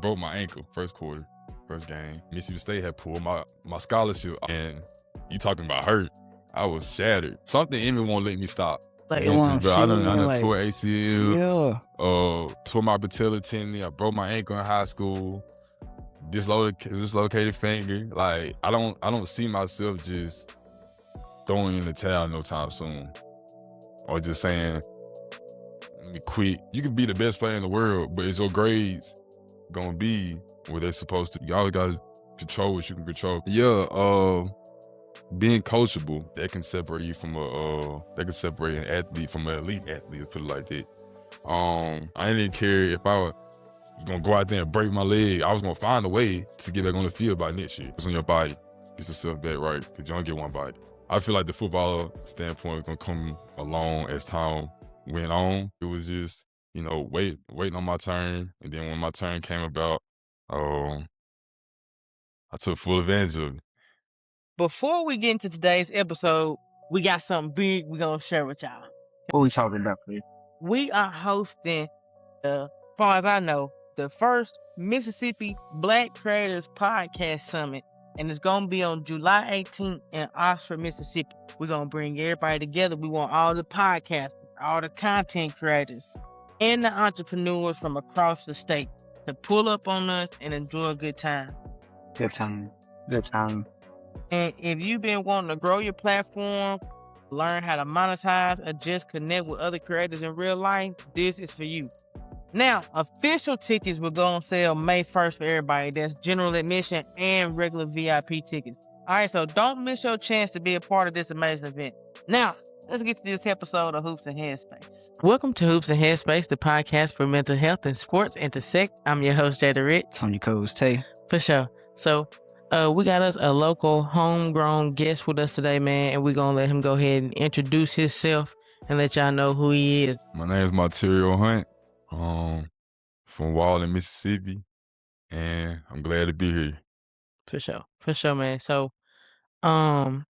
broke my ankle first quarter, first game. Mississippi State had pulled my scholarship, and you talking about hurt. I was shattered. Something in me won't let me stop. Like it won't Bro, I done like, tore ACL. yeah. Tore my patella tendon. I broke my ankle in high school. Dislocated finger. Like I don't see myself just throwing in the towel no time soon, or just saying let me quit. You can be the best player in the world, but is your grades gonna be where they're supposed to? You always gotta control what you can control. Yeah, being coachable, that can separate you from that can separate an athlete from an elite athlete, put it like that. I didn't care if I was gonna go out there and break my leg. I was gonna find a way to get back on the field by next year. It's on your body. Get yourself back right, because you don't get one body. I feel like the footballer standpoint is gonna come along as time went on. It was just, waiting on my turn. And then when my turn came about, I took full advantage of it. Before we get into today's episode, we got something big we're going to share with y'all. What we talking about, please? We are hosting, as far as I know, the first Mississippi Black Creators Podcast Summit, and it's going to be on July 18th in Oxford, Mississippi. We're going to bring everybody together. We want all the podcasters, all the content creators, and the entrepreneurs from across the state to pull up on us and enjoy a good time. Good time. And if you've been wanting to grow your platform, learn how to monetize, or just connect with other creators in real life, this is for you. Now, official tickets will go on sale May 1st for everybody. That's general admission and regular VIP tickets. All right, so don't miss your chance to be a part of this amazing event. Now, let's get to this episode of Hoops and Headspace. Welcome to Hoops and Headspace, the podcast for mental health and sports intersect. I'm your host, Jada Rich. I'm your coach, Tay. For sure. So, we got us a local homegrown guest with us today, man, and we're going to let him go ahead and introduce himself and let y'all know who he is. My name is Monterio Hunt, from Walden, Mississippi, and I'm glad to be here. For sure, man. So, we're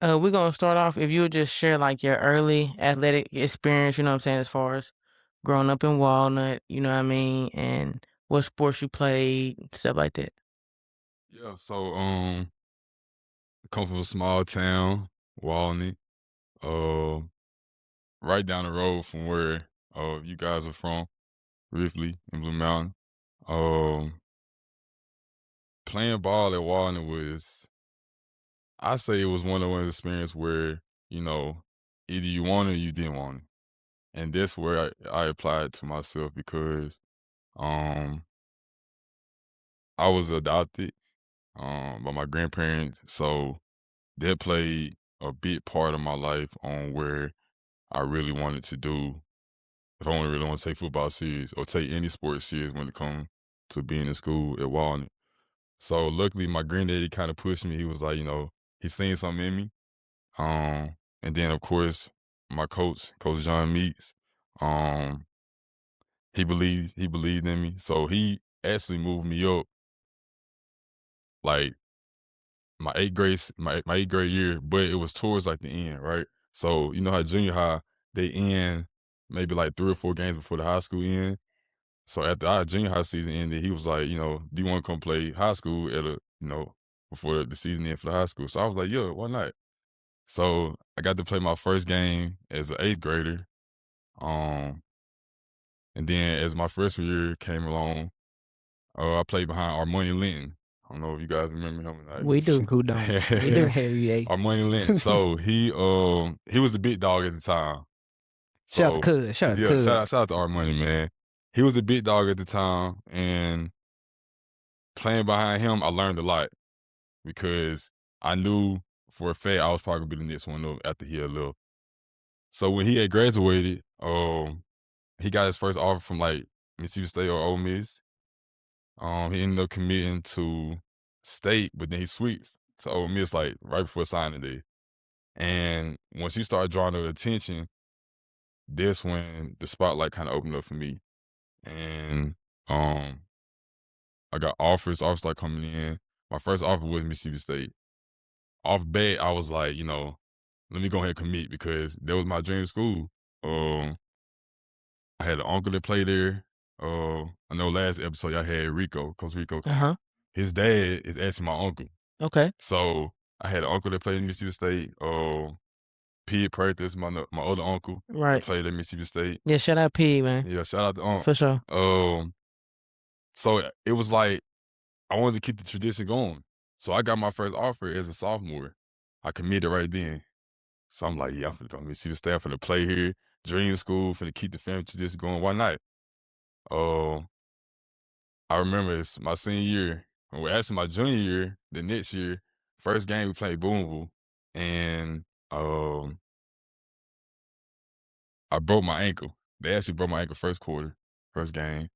going to start off, if you would just share, like, your early athletic experience, you know what I'm saying, as far as growing up in Walnut, you know what I mean, and what sports you played, stuff like that. Yeah, so I come from a small town, Walnut, right down the road from where you guys are from, Ripley in Blue Mountain. Playing ball at Walnut was, I say it was one of those experiences where, either you want it or you didn't want it. And that's where I applied to myself, because I was adopted by my grandparents, so that played a big part of my life on where I really wanted to do, if I really want to take football serious or take any sport serious when it comes to being in school at Walnut. So luckily my granddaddy kind of pushed me. He was like, he seen something in me. And then of course my Coach John Meeks, he believed in me. So he actually moved me up like my eighth grade year, but it was towards like the end, right? So you know how junior high, they end maybe like 3 or 4 games before the high school end. So after our junior high season ended, he was like, do you want to come play high school before the season ended for the high school? So I was like, yeah, why not? So I got to play my first game as an 8th grader. And then as my freshman year came along, I played behind Armani Linton. I don't know if you guys remember him. Like, We do. Who don't? We do. Armani Linton. So he was the big dog at the time. So, shout out to Cuz. Shout out to Armani, man. He was a big dog at the time, and playing behind him, I learned a lot, because I knew for a fact I was probably gonna be the next one up after he had left. So when he had graduated, he got his first offer from like Mississippi State or Ole Miss. He ended up committing to State, but then he switched to Ole Miss like right before signing day. And once he started drawing the attention, that's when the spotlight kind of opened up for me. And I got offers like coming in. My first offer was Mississippi State. Off bat, I was like, let me go ahead and commit, because that was my dream school. I had an uncle that played there. I know last episode y'all had Rico, Coach Rico. His dad is actually my uncle. Okay. So I had an uncle that played at Mississippi State. Pete Practice, my other uncle that Right. played at Mississippi State. Yeah, shout out P, man. Yeah, shout out to Unc. For sure. So it was like I wanted to keep the tradition going. So I got my first offer as a sophomore. I committed right then. So I'm like, yeah, I'm finna go to Mississippi State. I'm finna play here. Dream school, finna keep the family tradition going. Why not? I remember it's my senior year. Well, actually my junior year, the next year, first game we played Boonville, and I broke my ankle. They actually broke my ankle first quarter, first game.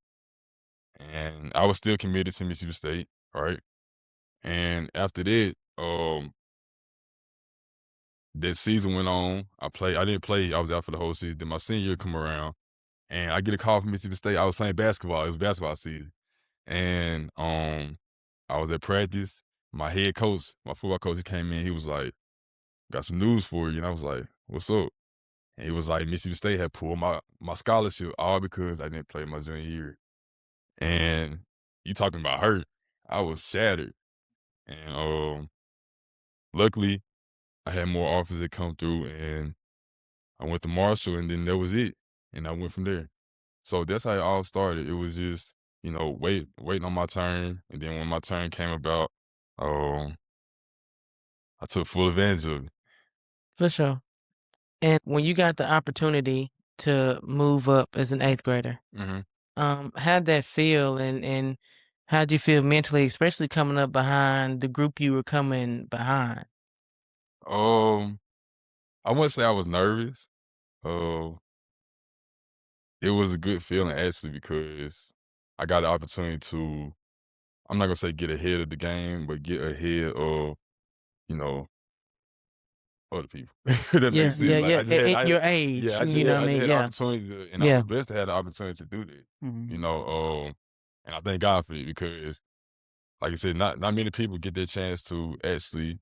And I was still committed to Mississippi State, right? And after that, that season went on. I didn't play. I was out for the whole season. Then my senior year come around, and I get a call from Mississippi State. I was playing basketball. It was basketball season. And I was at practice. My head coach, my football coach, he came in. He was like, got some news for you. And I was like, what's up? And he was like, Mississippi State had pulled my scholarship all because I didn't play my junior year. And you talking about hurt. I was shattered. And luckily, I had more offers that come through, and I went to Marshall, and then that was it. And I went from there. So that's how it all started. It was just, waiting on my turn. And then when my turn came about, I took full advantage of it. For sure. And when you got the opportunity to move up as an 8th grader, how'd that feel, and how'd you feel mentally, especially coming up behind the group you were coming behind? I wouldn't say I was nervous. It was a good feeling actually because I got the opportunity to, I'm not gonna say get ahead of the game, but get ahead of, other people. That Yeah, makes sense. yeah, Like yeah. I just had, At your age, yeah, you know what I I just mean? had the Yeah. opportunity to, and I Yeah. was blessed to have the opportunity to do that. And I thank God for it because, like I said, not many people get that chance to actually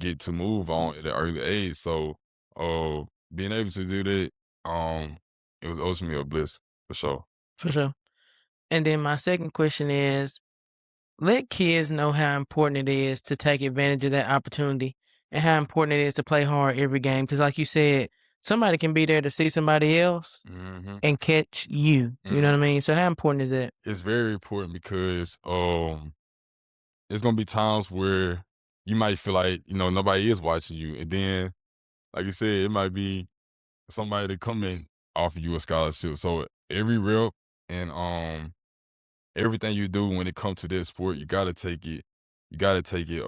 get to move on at an early age. So, being able to do that, it was ultimately a bliss for sure. For sure. And then my second question is, let kids know how important it is to take advantage of that opportunity and how important it is to play hard every game. Because like you said, somebody can be there to see somebody else and catch you. You know what I mean? So how important is that? It's very important because it's gonna be times where you might feel like nobody is watching you, and then, like you said, it might be somebody to come in offer you a scholarship. So every rep and everything you do when it comes to that sport, you gotta take it. You gotta take it.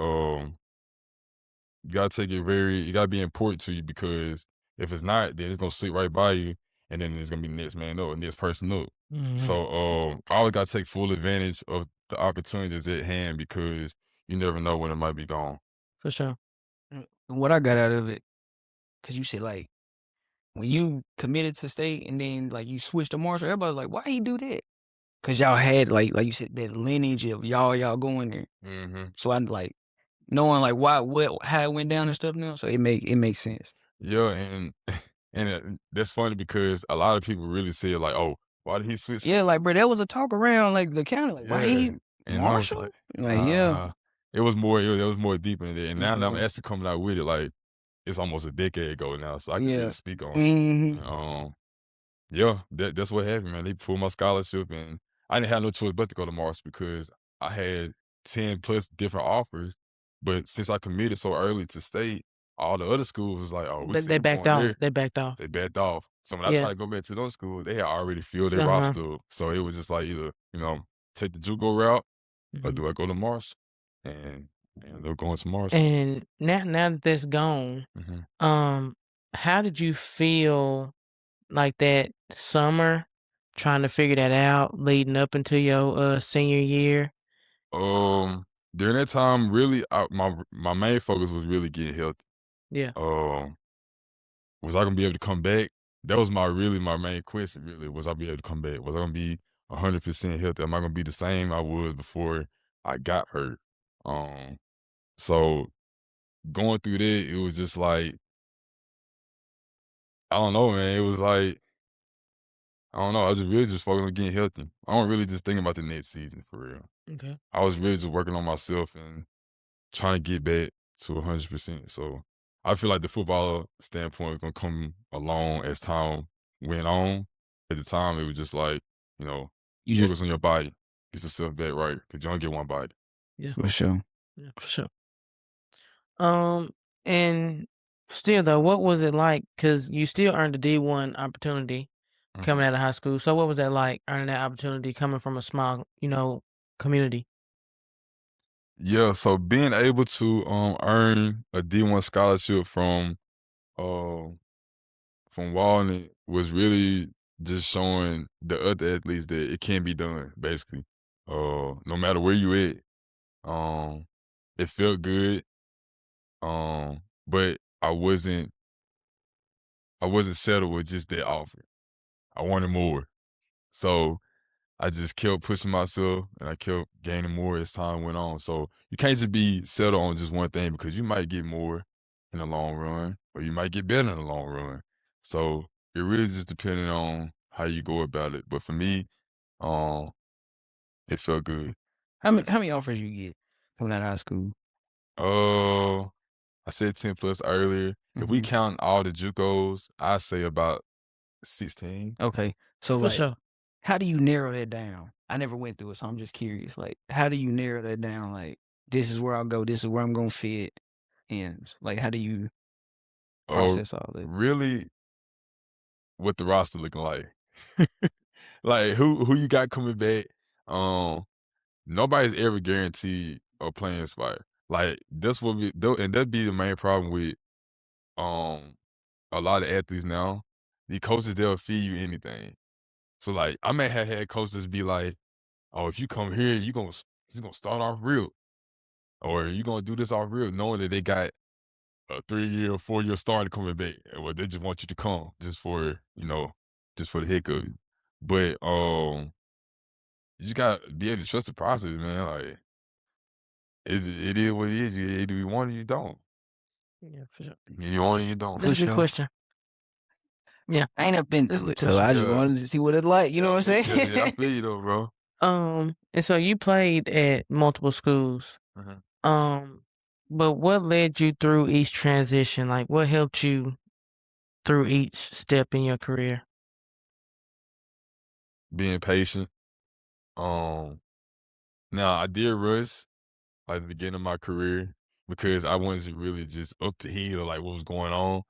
You gotta take it very. It gotta be important to you because if it's not, then it's gonna sit right by you, and then it's gonna be next man up and next person up. So I always gotta take full advantage of the opportunities at hand because you never know when it might be gone. For sure. What I got out of it, because you said, like, when you committed to state and then, like, you switched to Marshall, everybody's like, why he do that? Because y'all had, like you said, that lineage of y'all going there. So I'm like, knowing, like, how it went down and stuff now, so it makes sense. Yeah, and that's funny because a lot of people really say like, "Oh, why did he switch?" Yeah, like, bro, there was a talk around, like, the county, like, why he and I was Marshall? like, yeah. it was more. It was more deep in there. And now that I'm Mhm. actually coming out with it, like it's almost a decade ago now, so I can Yeah. really speak on it. Mhm. Yeah, that's what happened, man. They pulled my scholarship, and I didn't have no choice but to go to Marshall because I had 10 plus different offers. But since I committed so early to state, all the other schools was like, "Oh, we see They him backed going off. there." They backed off. They backed off. So when I Yeah. tried to go back to those schools, they had already filled their Uh-huh. roster up. So it was just like either, take the JUCO route or Mhm. do I go to Marshall? And I ended up going to Marshall. And now that that's gone, how did you feel like that summer trying to figure that out leading up into your senior year? During that time, really, my main focus was really getting healthy. Yeah. Was I gonna be able to come back? That was my main question. Really, was I be able to come back? Was I gonna be 100% healthy? Am I gonna be the same I was before I got hurt? So going through that, it was just like I don't know, man. It was like I don't know. I was really just focused on getting healthy. I don't really just think about the next season for real. Okay. I was really just working on myself and trying to get back to 100%. So I feel like the football standpoint is gonna come along as time went on. At the time, it was just like, you know, You just focus on your body, get yourself back right, because you only get one body. Yeah. for sure. Yeah, for sure. And still though, what was it like? Because you still earned a D1 opportunity coming out of high school. So what was that like, earning that opportunity coming from a small, community? Yeah, so being able to earn a D1 scholarship uh from Walnut was really just showing the other athletes that it can be done, basically. No matter where you at. It felt good. But I wasn't settled with just that offer. I wanted more. So I just kept pushing myself and I kept gaining more as time went on. So you can't just be settled on just one thing because you might get more in the long run or you might get better in the long run. So it really just depended on how you go about it. But for me, it felt good. How many offers you get coming out of high school? I said 10 plus earlier. If we count all the JUCOs, I say about 16. Okay. So For like, sure. how do you narrow that down? I never went through it, so I'm just curious. Like, how do you narrow that down? Like, this is where I'll go. This is where I'm gonna fit. And like, how do you process all that? Really, what the roster looking like? Like who you got coming back? Nobody's ever guaranteed a playing spot. Like that's what and that'd be the main problem with a lot of athletes now. The coaches, they'll feed you anything. So like I may have had coaches be like, "Oh, if you come here, you're gonna start off real, or you're gonna do this off real," knowing that they got a 3-year or 4-year starter coming back. Well, they just want you to come just for the heck of it. But you just gotta be able to trust the process, man. Like it is what it is. You either you want it, or you don't. Yeah, for sure. You want it, you don't. That's a good sure. question. Yeah. I ain't never been That's a through good it, so I just question. wanted to see what it's like. You know what I'm saying? Yeah, I feel you though, bro. And so you played at multiple schools. But what led you through each transition? Like what helped you through each step in your career? Being patient. Now I did rush like at the beginning of my career because I wasn't really just up to heat or like what was going on.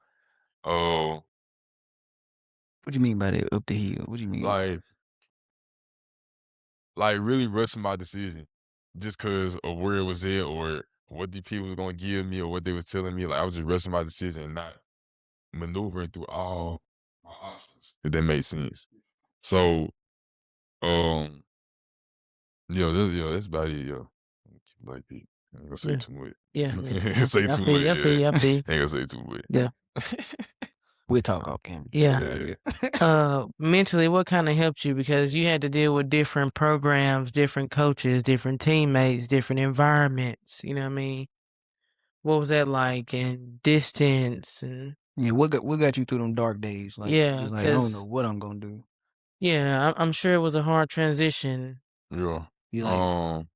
What do you mean by that? Up the hill? What do you mean? Like really rushing my decision just because of where it was at or what the people was gonna give me or what they was telling me. Like I was just rushing my decision and not maneuvering through all my options, if that makes sense. So, that's about it, yo. Keep it like that. I ain't gonna say Yeah. too much. Yeah. Say I too feel much. you, I feel you, I feel you. Ain't gonna say too much. Yeah. We'll talk off camera. Yeah. Mentally, what kind of helped you? Because you had to deal with different programs, different coaches, different teammates, different environments. You know what I mean? What was that like? And distance and Yeah, what got you through them dark days? Like, yeah, it's like I don't 'cause know what I'm gonna do. yeah, I'm sure it was a hard transition, Yeah. You like,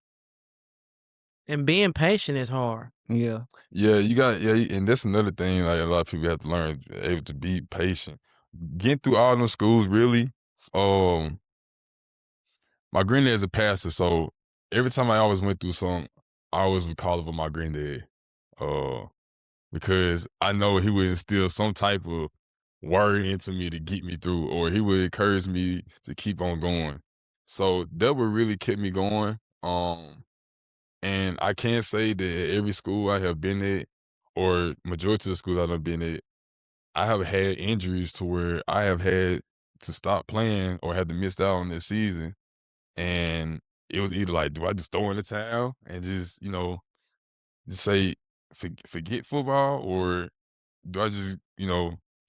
and being patient is hard. yeah, Yeah, and that's another thing. Like a lot of people have to learn, able to be patient. Getting through all them schools, really. My granddad's a pastor, so every time I always went through something, I always would call over my granddad, because I know he would instill some type of word into me to get me through, or he would encourage me to keep on going. So that would really keep me going. And I can't say that at every school I have been at, or majority of the schools I've been at, I have had injuries to where I have had to stop playing or had to miss out on this season. And it was either like, do I just throw in the towel and just say forget football, or do I just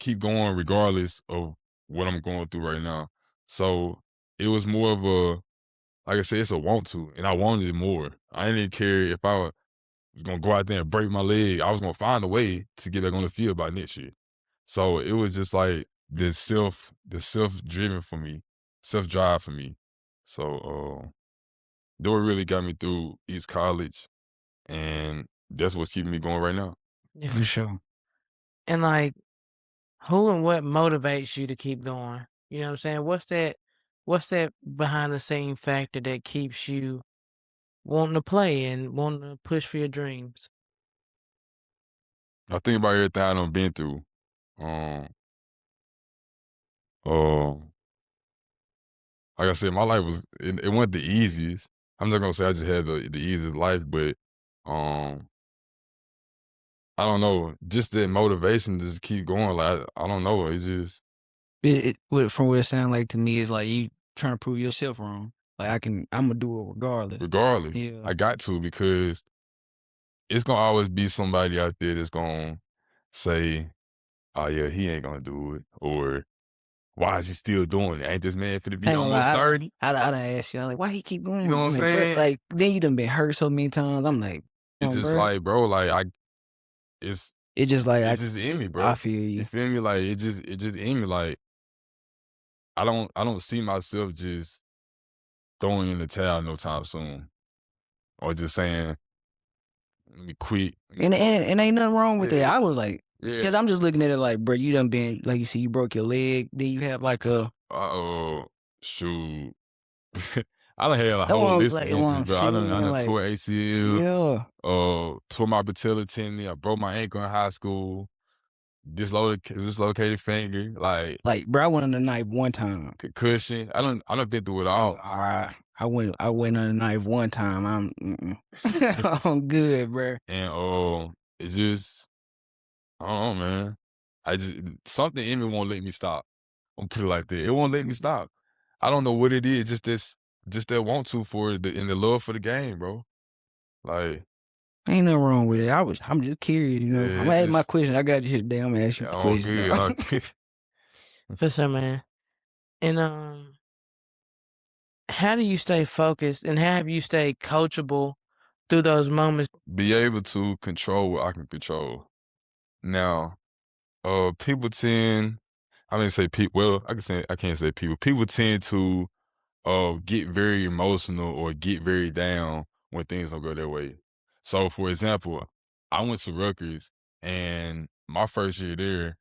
keep going regardless of what I'm going through right now? So it was more of a, like I said, it's a want to, and I wanted it more. I didn't care if I was gonna go out there and break my leg. I was gonna find a way to get back on the field by next year. So it was just like the self driven for me. self-drive for me. So, that what really got me through East College, and that's what's keeping me going right now. Yeah. For sure. And like, who and what motivates you to keep going? You know what I'm saying? What's that behind the scene factor that keeps you wanting to play and wanting to push for your dreams? I think about everything I done been through. Um, uh, like I said, my life it wasn't the easiest. I'm not gonna say I just had the easiest life, but um, I don't know, just that motivation to just keep going. Like I don't know, it just From what it sounds like to me, is like you trying to prove yourself wrong. Like I'm gonna do it regardless. regardless, Yeah. I got to, because it's gonna always be somebody out there that's gonna say, "Oh yeah, he ain't gonna do it," or "Why is he still doing it? Ain't this man finna be I ain't gonna almost lie, 30?" I done asked you, I'm like, why he keep going? You know what I'm Like, bro, saying? like then you done been hurt so many times. I'm like, It's oh, just bro. like, bro, like it's It's just like it's just in me, I bro. feel You you. feel me? Like it just in me. Like I don't see myself just throwing in the towel no time soon, or just saying, "Let me quit." And ain't nothing wrong with that. Yeah, I was like, yeah. because I'm just looking at it like, bro, you done been, like you see, you broke your leg. Then you have like a, Shoot. I done had a that's what whole I'm list of like, what injuries, I'm bro. I saying. done Like, tore ACL, yeah. tore my patella tendon. I broke my ankle in high school. Dislocated finger, like Like, bro, I went on the knife one time. concussion. I done been through it all. I went on the knife one time. I'm good, bro. And it's just, I don't know, man. I just, something in me won't let me stop. I'm put it like that. It won't let me stop. I don't know what it is. Just that want to for it, and the love for the game, bro. Like, Ain't nothing wrong with it. I'm just curious, you know. yeah, I'm it's gonna ask my just question. I got you here today. I'm gonna ask you the all question. good. All good. For sure, man. And how do you stay focused and how have you stayed coachable through those moments? Be able to control what I can control. Now, people tend, I mean, say people. Well, I can't say people. People tend to get very emotional or get very down when things don't go their way. So, for example, I went to Rutgers, and my first year there,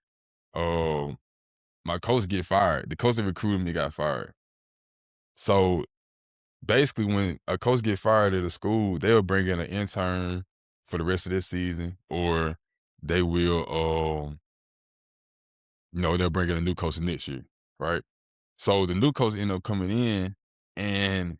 my coach get fired. The coach that recruited me got fired. So basically, when a coach get fired at a school, they'll bring in an intern for the rest of this season, or they will, they'll bring in a new coach next year, right? So the new coach ended up coming in, in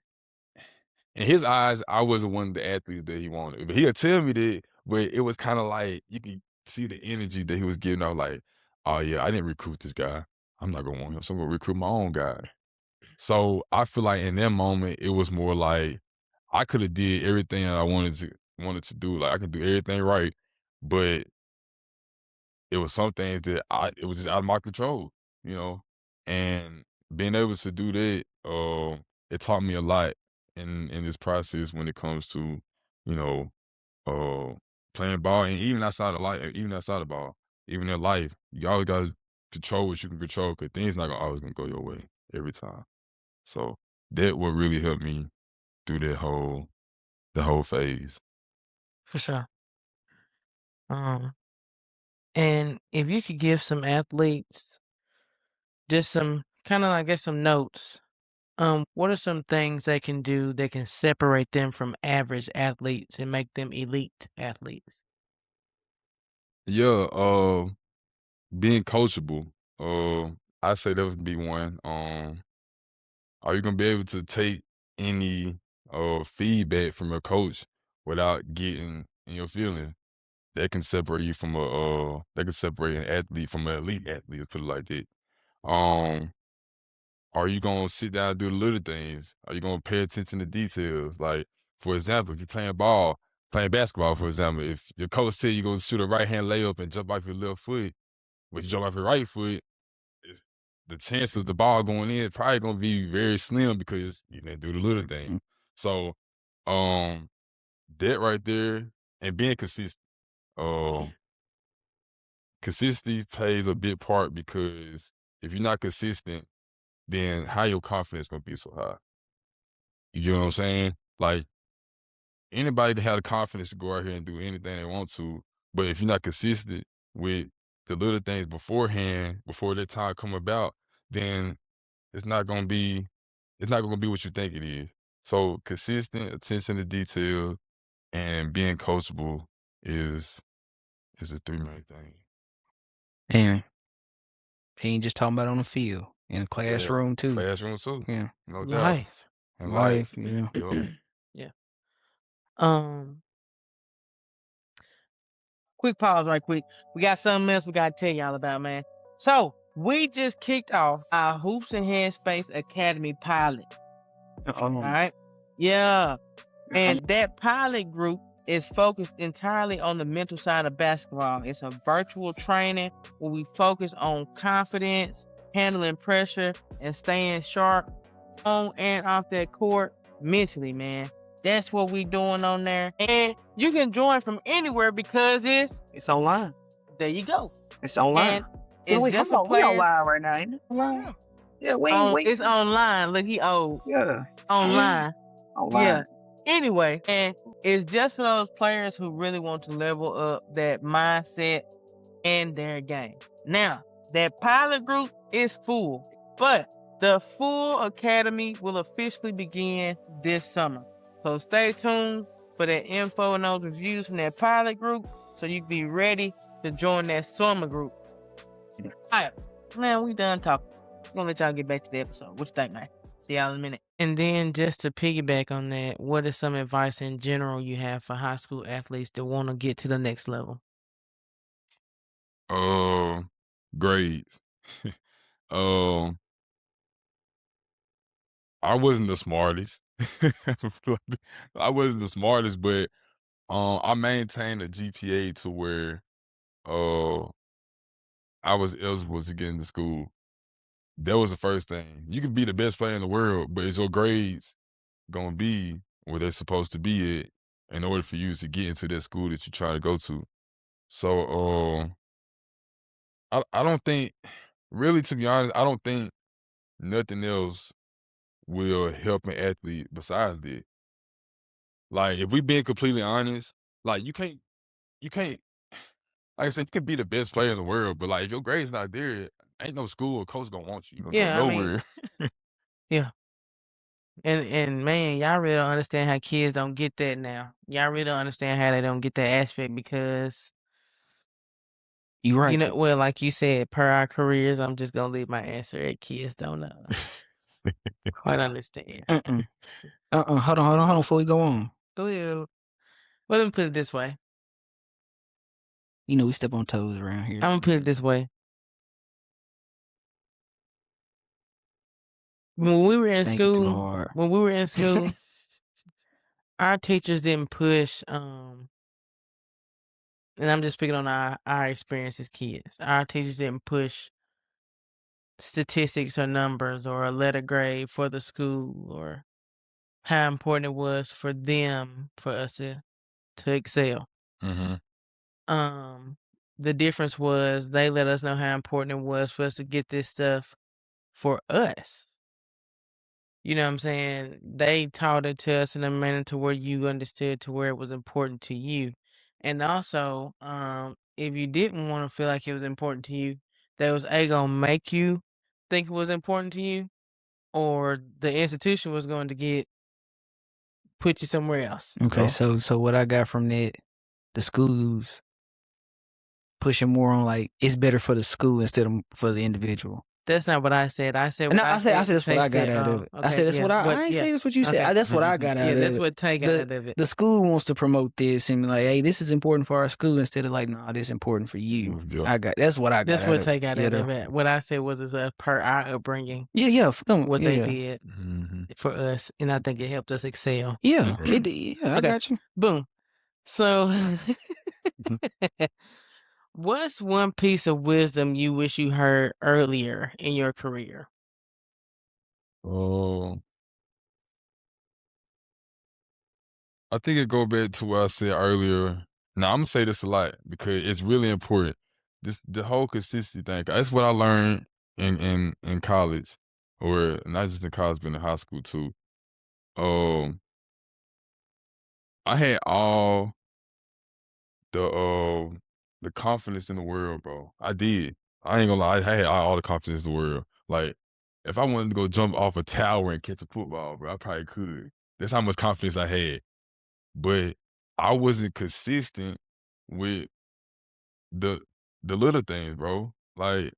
his eyes, I wasn't one of the athletes that he wanted. But he'll tell me that, but it was kind of like you could see the energy that he was giving out, like, "Oh yeah, I didn't recruit this guy. I'm not gonna want him, so I'm gonna recruit my own guy." So I feel like in that moment, it was more like I could have did everything that I wanted to do. Like I could do everything right, but it was some things that it was just out of my control, you know. And being able to do that, it taught me a lot in this process when it comes to, you know, uh, playing ball, and even outside of life, even outside of ball, even in life, you always got to control what you can control, because things not always gonna go your way every time. So that what really helped me through the whole phase. For sure. And if you could give some athletes just some kind of, I guess, some notes, what are some things they can do that can separate them from average athletes and make them elite athletes? Yeah, being coachable. I say that would be one. Are you gonna be able to take any feedback from a coach without getting in your feelings? That can separate you from that can separate an athlete from an elite athlete, let's put it like that. Um, are you gonna sit down and do the little things? Are you gonna pay attention to details? Like, for example, if you're playing basketball, for example, if your coach said you go shoot a right hand layup and jump off your left foot, but you jump off your right foot, it's, the chance of the ball going in probably gonna be very slim because you didn't do the little thing. So, um, that right there, and being consistent. Consistency plays a big part, because if you're not consistent, then how your confidence gonna be so high? You get what I'm saying? Like, anybody that had the confidence to go out here and do anything they want to, but if you're not consistent with the little things beforehand, before that time come about, then it's not gonna be what you think it is. So consistent attention to detail and being coachable is the three main things. And he ain't just talking about on the field, in the classroom too. Classroom too. Yeah. No doubt. Life. And Life, life. yeah. Yup. Yeah. Quick pause right quick. We got something else we got to tell y'all about, man. So, we just kicked off our Hoops and Headspace Academy pilot. All right? Yeah. And that pilot group is focused entirely on the mental side of basketball. It's a virtual training where we focus on confidence, handling pressure, and staying sharp on and off that court mentally, man. That's what we doing on there. And you can join from anywhere because It's online. there you go. It's online. And it's just for we players. online right now, ain't it? Online. Yeah, It's online. Look, he old. Yeah. Online. Online. Yeah. Anyway, and it's just for those players who really want to level up that mindset and their game. Now, that pilot group is full, but the full academy will officially begin this summer. So stay tuned for that info and those reviews from that pilot group so you can be ready to join that summer group. All right, man, we done talking. I'm gonna let y'all get back to the episode. What you think, man? See y'all in a minute. And then just to piggyback on that, what is some advice in general you have for high school athletes that want to get to the next level? Grades. I wasn't the smartest. I wasn't the smartest, but I maintained a GPA to where I was eligible to get into school. That was the first thing. You can be the best player in the world, but is your grades gonna be where they're supposed to be at in order for you to get into that school that you try to go to? So I don't think, really, to be honest, I don't think nothing else will help an athlete besides that. Like, if we being completely honest, like, you can't, like I said, you can be the best player in the world, but like, if your grade's not there, ain't no school or coach gonna want you. You gonna Yeah, go I mean, nowhere. yeah. And man, y'all really don't understand how kids don't get that now. Y'all really don't understand how they don't get that aspect because, You right. you know, well, like you said, per our careers, I'm just gonna leave my answer at kids don't quite understand. Hold on before we go on. Well, let me put it this way. You know we step on toes around here. I'm gonna put it this way. When we were in Thinking too school, hard. our teachers didn't push, and I'm just speaking on our experience as kids. Our teachers didn't push statistics or numbers or a letter grade for the school or how important it was for them for us to excel. Mm-hmm. The difference was they let us know how important it was for us to get this stuff for us. You know what I'm saying? They taught it to us in a manner to where you understood to where it was important to you. And also, if you didn't want to feel like it was important to you, they was gonna make you think it was important to you, or the institution was going to put you somewhere else. Okay, Yeah. so what I got from that, the schools pushing more on like it's better for the school instead of for the individual. That's not what I said. I said No, what I said that's what I got out of it. I said that's what I ain't say that's what you said. Okay. That's what I got out of it. Yeah, that's what Tay got out of it. The school wants to promote this and be like, hey, this is important for our school instead of like, no, this is important for you. Yeah. That's what I got. That's what out Tay of got it. out of it. What I said was per our upbringing. Yeah. What they did Mm-hmm. for us, and I think it helped us excel. Yeah, it did. Yeah, I got you. Boom. So, what's one piece of wisdom you wish you heard earlier in your career? I think it go back to what I said earlier. Now I'm gonna say this a lot because it's really important. The whole consistency thing. That's what I learned in college. or not just in college, but in high school too. I had all the confidence in the world, bro. I did. I ain't gonna lie. I had all the confidence in the world. Like, if I wanted to go jump off a tower and catch a football, bro, I probably could. That's how much confidence I had. But I wasn't consistent with the little things, bro. Like,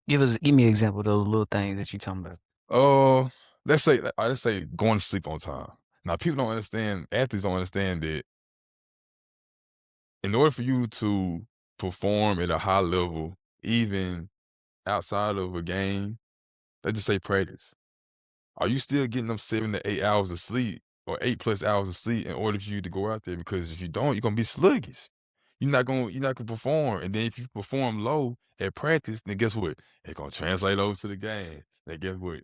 Give me an example of those little things that you talking about. let's say going to sleep on time. Now, people don't understand. Athletes don't understand that. In order for you to perform at a high level, even outside of a game, let's just say practice, are you still getting them 7 to 8 hours of sleep or 8+ hours of sleep in order for you to go out there? Because if you don't, you're gonna be sluggish. You're not gonna perform. And then if you perform low at practice, then guess what? It's gonna translate over to the game. Then guess what?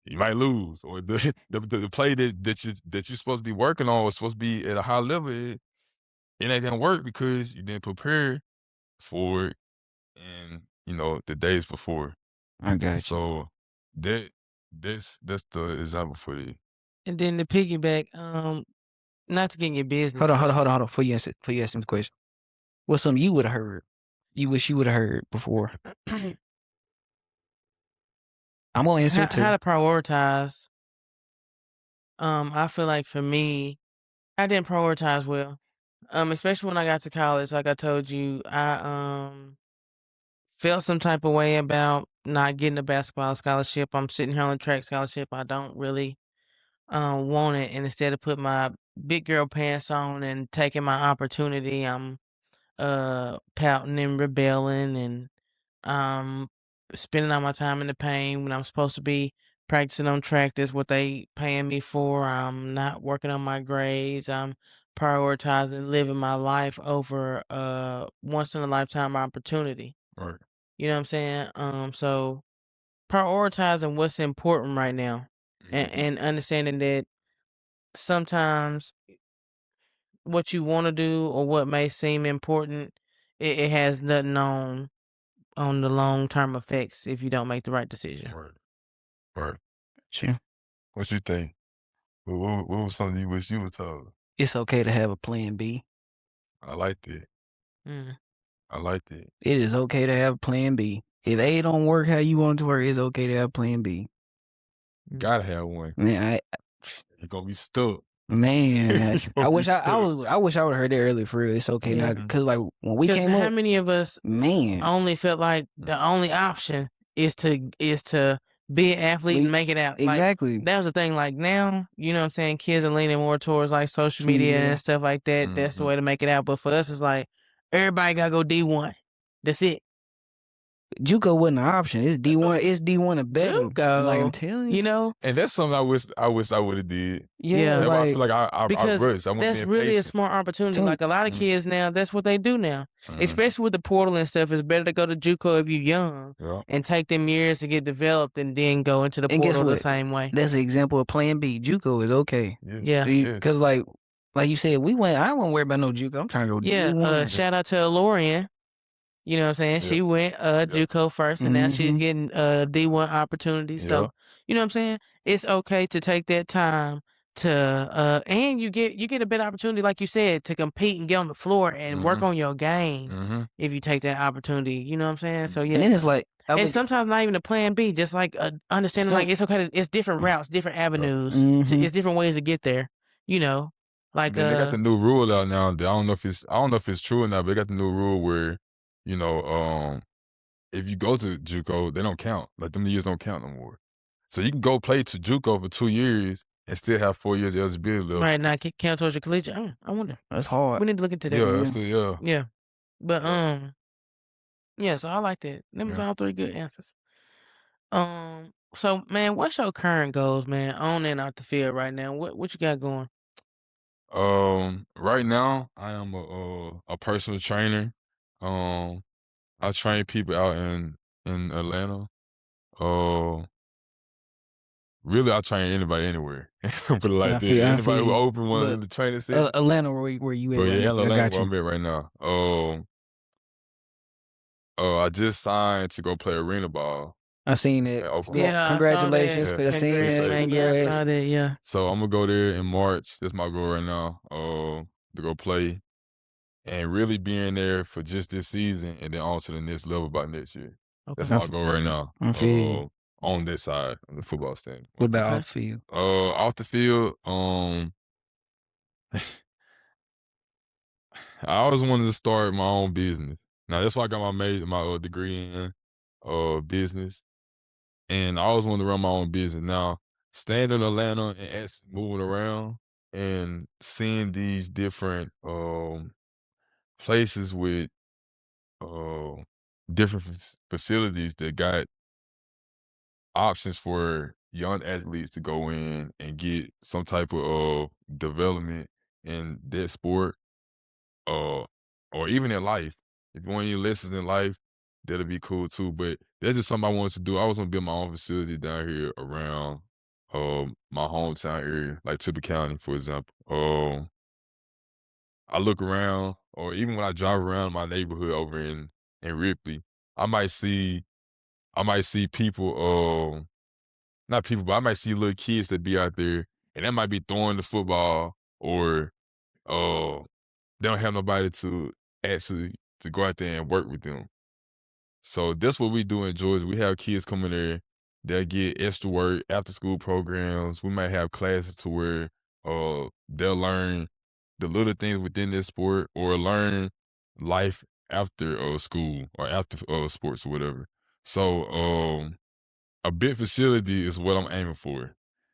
You might lose. Or the play that you're supposed to be working on is supposed to be at a high level. It ain't gonna work because you didn't prepare for it and the days before. I got you. So that's the example for it. And then the piggyback, not to get in your business. Hold on. Before you ask him the question, what's something you would have heard? You wish you would have heard before. I'm gonna answer too. How to prioritize. I feel like for me, I didn't prioritize well. Especially when I got to college, like I told you, I felt some type of way about not getting a basketball scholarship. I'm sitting here on the track scholarship. I don't really want it, and instead of putting my big girl pants on and taking my opportunity, I'm pouting and rebelling and spending all my time in the pain when I'm supposed to be practicing on track. That's what they paying me for. I'm not working on my grades. I'm prioritizing living my life over once in a lifetime opportunity. Right. You know what I'm saying? So prioritizing what's important right now and understanding that sometimes what you want to do or what may seem important, it has nothing on the long-term effects if you don't make the right decision. Right. Sure. What you think? What was something you wish you were told? It's okay to have a plan B. I like that. Mm. I like that. It is okay to have a plan B. If A don't work how you want it to work, it's okay to have a plan B. Gotta have one. Man, You're gonna be stuck. Man, I wish I stuck. would have heard that earlier for real. It's okay Yeah. now because like when we 'Cause came how up, many of us man, only felt like the only option is to be an athlete and make it out. Like, exactly. that was the thing. Like now, you know what I'm saying, kids are leaning more towards like social media Yeah. and stuff like that. That's the Mhm. way to make it out. But for us, it's like everybody gotta go D1. That's it. JUCO wasn't an option. It's D1. It's D1 and better. JUCO, Like I'm telling you, you know. And that's something I wish I would have did. Yeah, That's why I like feel like I Because rushed. I wasn't that's being really a patient. smart opportunity. Mhm. Like a lot of Mhm. kids now, that's what they do now. Mhm. Especially with the portal and stuff. It's better to go to JUCO if you're young Yeah. and take them years to get developed and then go into the And guess portal the what? same way. That's an example of plan B. JUCO is okay. Yeah. Because like you said, I wasn't worried about no JUCO. I'm trying to go Yeah, D1. shout out to Lorian. You know what I'm saying? Yeah. She went JUCO first, and now she's Mhm. getting D1 opportunities. Yeah. So you know what I'm saying? It's okay to take that time to and you get a better opportunity, like you said, to compete and get on the floor and work Mhm. on your game Mhm. if you take that opportunity. You know what I'm saying? So And yeah. then it's like And sometimes not even a plan B, just like understanding like it's okay it's different routes, different avenues. Mhm. It's different ways to get there. You know, like Then they got the new rule out now. I don't know if it's true or not, but they got the new rule where, if you go to JUCO, they don't count. Like them years don't count no more. So you can go play to JUCO for 2 years and still have 4 years eligibility left. right now count towards your collegiate. I wonder. That's hard. We need to look into that. Yeah, Yeah. But Yeah. yeah, so I like that. Them was Yeah. all three good answers. So man, what's your current goals, man, on and out the field right now? What you got going? Right now I am a personal trainer. I train people out in Atlanta. Really, I train anybody anywhere. Put it like I that. feel Anybody who you. open one But in the training section. Atlanta, where you at? But right yeah, now? I Atlanta got where you. I'm at right now. I just signed to go play arena ball I seen in it. Oklahoma. Yeah, I saw Congratulations, that. cause I seen Congrats, that. man. Yeah, I Congrats. saw that. Yeah. So I'm gonna go there in March. That's my goal right now. To go play and really being there for just this season, and then on to the next level by next year. That's Okay. my goal right now. I feel you. On this side, on the football standpoint. What about Okay. off field? Off the field, I always wanted to start my own business. Now that's why I got my degree in business, and I always wanted to run my own business. Now staying in Atlanta and actually moving around and seeing these different places with different facilities that got options for young athletes to go in and get some type of development in their sport, uh, or even in life. If you want any lessons in life, that'll be cool too. But that's just something I wanted to do. I was gonna build my own facility down here around my hometown area, like Tippah County, for example. I look around, or even when I drive around my neighborhood over in Ripley, I might see people, not people, but I might see little kids that be out there, and they might be throwing the football, or they don't have nobody to actually to go out there and work with them. So that's what we do in Georgia. We have kids coming there. They'll get extra work, after school programs. We might have classes to where they'll learn the little things within this sport, or learn life after school, or after sports or whatever. So a big facility is what I'm aiming for.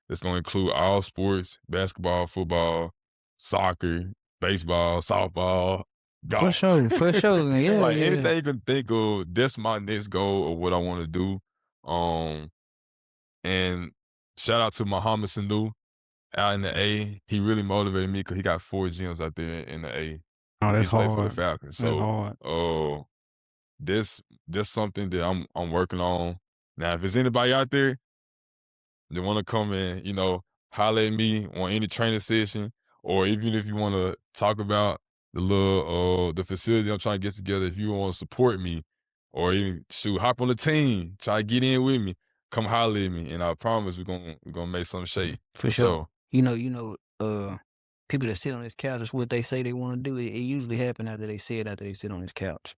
It's gonna include all sports: basketball, football, soccer, baseball, softball, For golf. sure. Yeah, Like yeah. anything you can think of, that's my next goal of what I want to do. And shout out to Muhammad Sanu out in the A. He really motivated me because he got 4 gyms out there in the A. Oh, He that's played for the hard. Falcons. That's So hard. this something that I'm working on. Now, if there's anybody out there that want to come and, holler at me on any training session, or even if you want to talk about the facility I'm trying to get together, if you want to support me, or even hop on the team, try to get in with me, come holler at me, and I promise we're gonna make something shake. For sure. People that sit on this couch is what they say they want to do. It usually happen after they sit on this couch.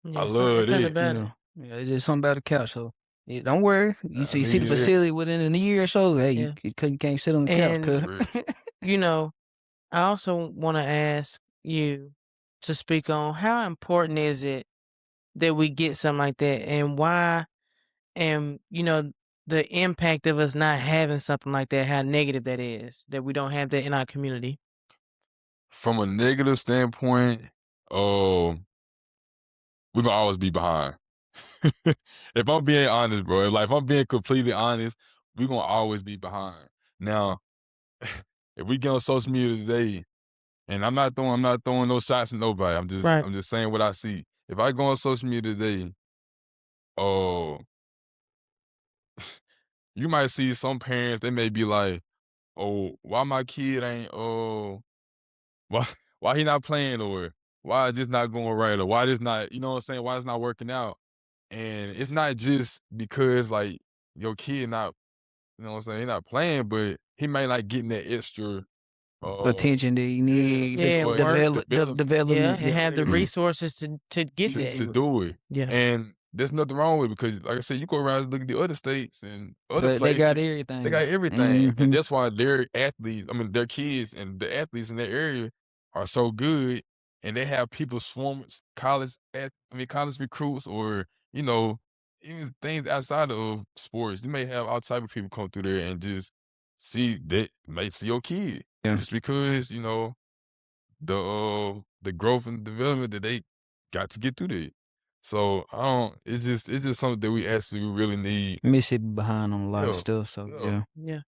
Yeah, I it's love something it. about it. Yeah, it's just something about the couch. So don't worry. You I see mean, the yeah. facility within a year or so. Hey, Yeah. you can't sit on the And- couch. Cause I also want to ask you to speak on how important is it that we get something like that, and why, and the impact of us not having something like that, how negative that is that we don't have that in our community. From a negative standpoint, we're gonna always be behind. If I'm being honest, bro, if I'm being completely honest, we're gonna always be behind. Now, if we get on social media today, and I'm not throwing no shots at nobody. I'm just saying what I see. If I go on social media today, you might see some parents, they may be like, "Oh, why my kid ain't why he not playing, or why this not going right, or why this not, you know what I'm saying, why it's not working out." And it's not just because like your kid not, you know what I'm saying, he not playing, but he may not getting that extra attention that you need. Development. Yeah, and have the resources to get that. to do it. Yeah. And there's nothing wrong with it, because like I said, you go around and look at the other states and other But places. they got everything. They got everything. Mhm. And that's why their athletes, their kids and the athletes in their area are so good, and they have people swarming college recruits, or, even things outside of sports. You may have all type of people come through there and just may see your kid. Yeah. Just because, the growth and development that they got to get through that. So it's just something that we actually really need. Mississippi behind on a lot of stuff. So Yeah.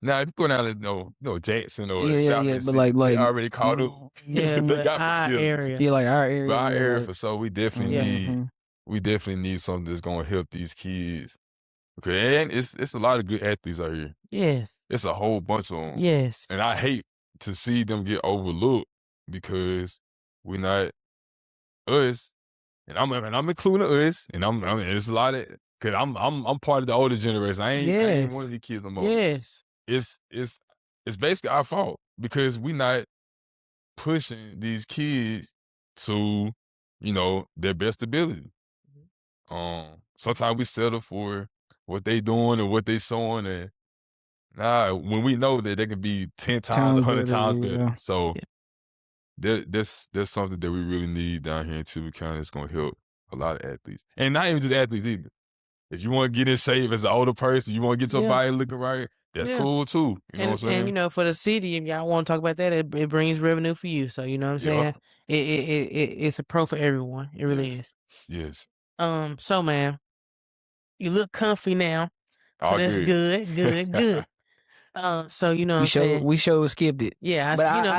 Now if you go down to Jackson or Yeah, South but Mississippi, they already caught up. Yeah, they but got our facilities. area. Yeah, like our area. But our yeah, area, like- for so we definitely Mhm. need something that's gonna help these kids. Okay, and it's a lot of good athletes out here. Yes. It's a whole bunch of them. Yes. And I hate to see them get overlooked because we're not us. And I'm including us. And there's a lot of Cause I'm part of the older generation. I ain't one of these kids no more. Yes. It's basically our fault because we not pushing these kids to, their best ability. Sometimes we settle for what they doing or what they showing, and when we know that they can be 10 times, 100 times better. Yeah. So there's something that we really need down here in Tippecanoe County that's gonna help a lot of athletes, and not even just athletes either. If you want to get in shape as an older person, you want to get your body looking right, that's cool too. You know what I'm saying? And for the city, if y'all want to talk about that, it brings revenue for you. So you know what I'm saying? It's a pro for everyone. It really is. Yes. So man, you look comfy now. So that's good. So you know what I'm saying? We skipped it. Yeah,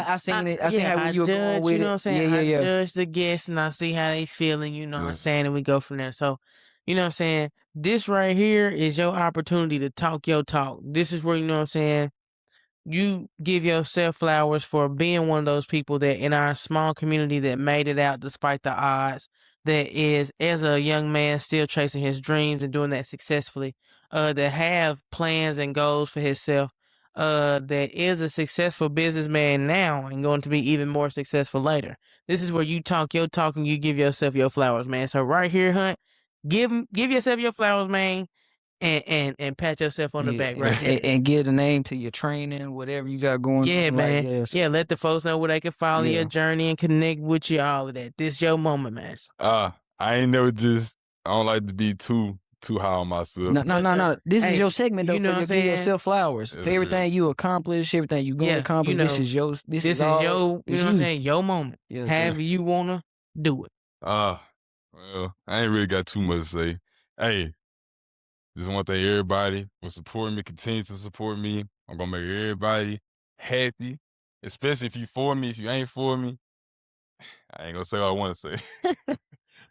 I seen it. I seen how you were going with it. You know what I'm saying? I Yeah. judge the guests and I see how they feeling, you know what I'm saying? And we go from there. So, you know what I'm saying? This right here is your opportunity to talk your talk. This is where, you know what I'm saying, you give yourself flowers for being one of those people that in our small community that made it out despite the odds, that is, as a young man, still chasing his dreams and doing that successfully, that have plans and goals for himself, that is a successful businessman now and going to be even more successful later. This is where you talk your talk and you give yourself your flowers, man. So right here, Hunt, give yourself your flowers, man. And pat yourself on the back right there. And give a name to your training, whatever you got going on. Yeah, man. Yes. Yeah, let the folks know where they can follow your journey and connect with you, all of that. This your moment, man. I ain't never I don't like to be too high on myself. No. This is your segment, though. You know what I'm saying? Give yourself flowers. For everything you accomplish, everything you gonna accomplish, this is yours. This is your, you know what I'm saying, your moment. Yes, However you wanna do it. Well, I ain't really got too much to say. Hey, just want to thank everybody for supporting me, continue to support me. I'm gonna make everybody happy, especially if you for me. If you ain't for me, I ain't gonna say what I want to say.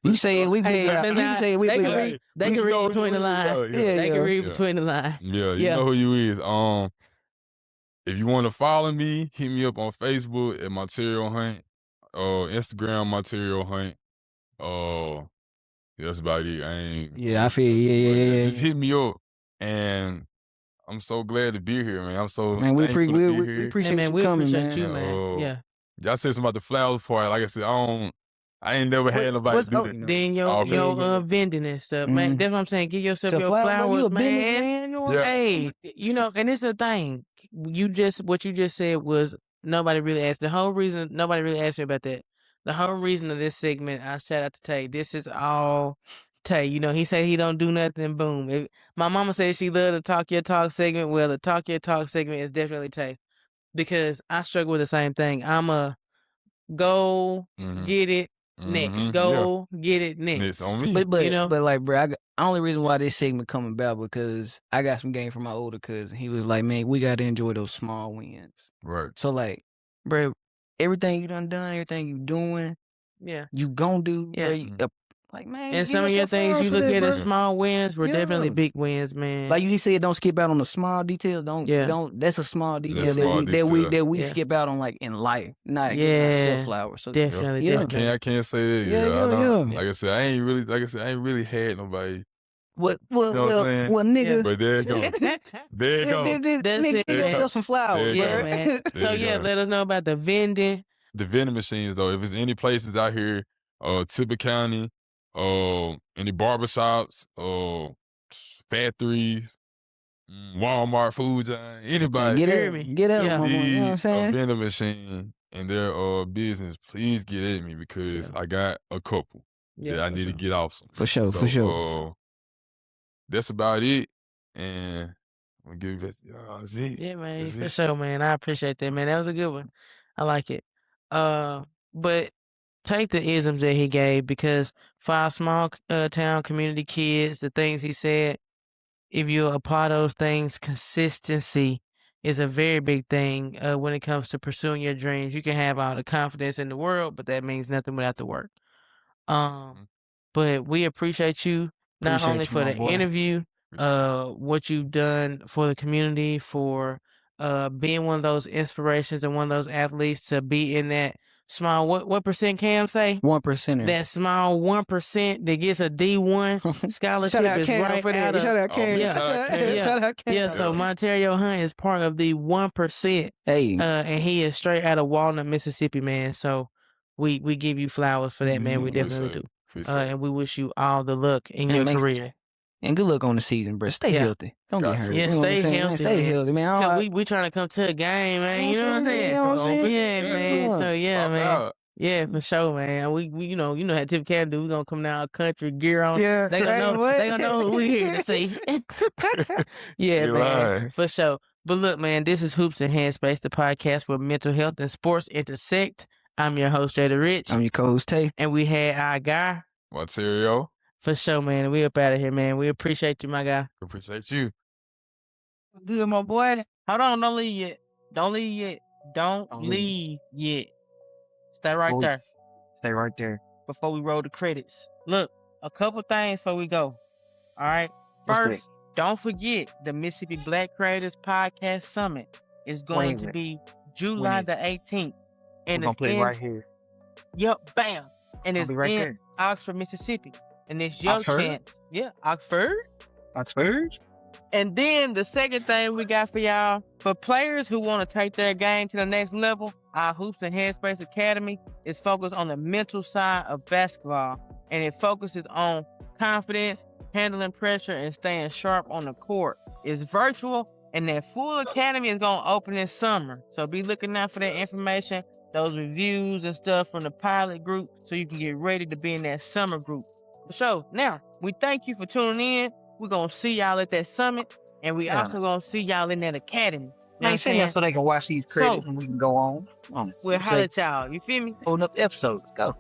You say it, we They can read between the lines. They can read between the lines. Yeah, you know who you is. If you want to follow me, hit me up on Facebook at Monterio Hunt, Instagram Monterio Hunt. That's about it. I feel yeah. Just hit me up, and I'm so glad to be here, man. I'm so man. We thankful to be appreciate you coming, appreciate man. you, man. Yeah. Y'all said something about the flowers part. Like I said, I ain't never had nobody do that. Then your vending and stuff, man. That's what I'm saying. Give yourself your flowers, man. Hey, and it's a thing. What you just said was nobody really asked. The whole reason nobody really asked me about that. The whole reason of this segment, I shout out to Tay. This is all Tay. He said he don't do nothing. Boom. My mama said she loved the Talk Your Talk segment. Well, the Talk Your Talk segment is definitely Tay, because I struggle with the same thing. I'm a go get it next. Go get it next. It's on me. But like, bro, the only reason why this segment coming about because I got some game from my older cousin. He was like, man, we got to enjoy those small wins. Right. So like, bro, everything you done, everything you doing, you gonna do. Bro, like, man, and some of your things you look at as small wins were definitely big wins, man. Like you said, don't skip out on the small details. Don't. That's a small detail that we skip out on, like in life, not flowers. So definitely. I can't say that. Yeah. Like I said, I ain't really had nobody. Well, But nigga. there you go. There you go. Nigga, give yourself some flowers, yeah, man. So let us know about the vending. The vending machines, though. If it's any places out here, Tippecanoe County, any barbershops, factories, Walmart, food giant, anybody. Get at me. You know what I'm saying? A vending machine in their business, please get at me because I got a couple that I need to get off some. For sure. That's about it. And I'm gonna give it that's it. Yeah, man. For sure, man. I appreciate that, man. That was a good one. I like it. But take the isms that he gave, because for our small town community kids, the things he said, if you apply those things, consistency is a very big thing when it comes to pursuing your dreams. You can have all the confidence in the world, but that means nothing without the work. But we appreciate you not only for the interview, what you've done for the community, for being one of those inspirations and one of those athletes to be in that small, what percent Cam say? 1%er. That small 1% that gets a D1 scholarship Shout out is Cam right for out that. of Shout out Cam. yeah, shout out Cam. Shout out Cam. yeah. So Monterio Hunt is part of the 1%, Hey, and he is straight out of Walnut, Mississippi, man. So we give you flowers for that, man. We definitely do. And we wish you all the luck in your career. and good luck on the season, bro. Stay healthy. Don't get hurt. Yeah, You know what I'm stay saying? healthy, Stay man. healthy, man. Cause we trying to come to a game, man. You know what I'm saying? You know what I'm saying? Yeah, man. So yeah, Pop man. out. Yeah, for sure, man. We you know how Tip Can do. We gonna come down country gear on. Yeah, They gonna know who we here to see. Yeah, You man. lying. For sure. But look, man, this is Hoops and Headspace, the podcast where mental health and sports intersect. I'm your host, Jada Rich. I'm your co-host, Tay. And we had our guy. Monterio. For sure, man. We up out of here, man. We appreciate you, my guy. Appreciate you. Good, my boy. Hold on, don't leave yet. Don't leave yet. Don't leave yet. Stay right there Stay right there. before we roll the credits. Look, a couple things before we go. All right. What's that? First, don't forget the Mississippi Black Creators Podcast Summit is going When to is it? be July is the 18th. And We're gonna it's put it in, right here. Yep, bam. And it's I'll be right in there. Oxford, Mississippi. And it's your Oxford? chance. Yeah, Oxford. Oxford? And then the second thing we got for y'all, for players who want to take their game to the next level, our Hoops and Headspace Academy is focused on the mental side of basketball. And it focuses on confidence, handling pressure, and staying sharp on the court. It's virtual, and that full academy is going to open this summer. So be looking out for that information, those reviews and stuff from the pilot group, so you can get ready to be in that summer group. So now, we thank you for tuning in. We're going to see y'all at that summit, and we also going to see y'all in that academy. Man, say that so they can watch these credits and we can go on. We'll holler at y'all. You feel me? Holding up the episodes. Go.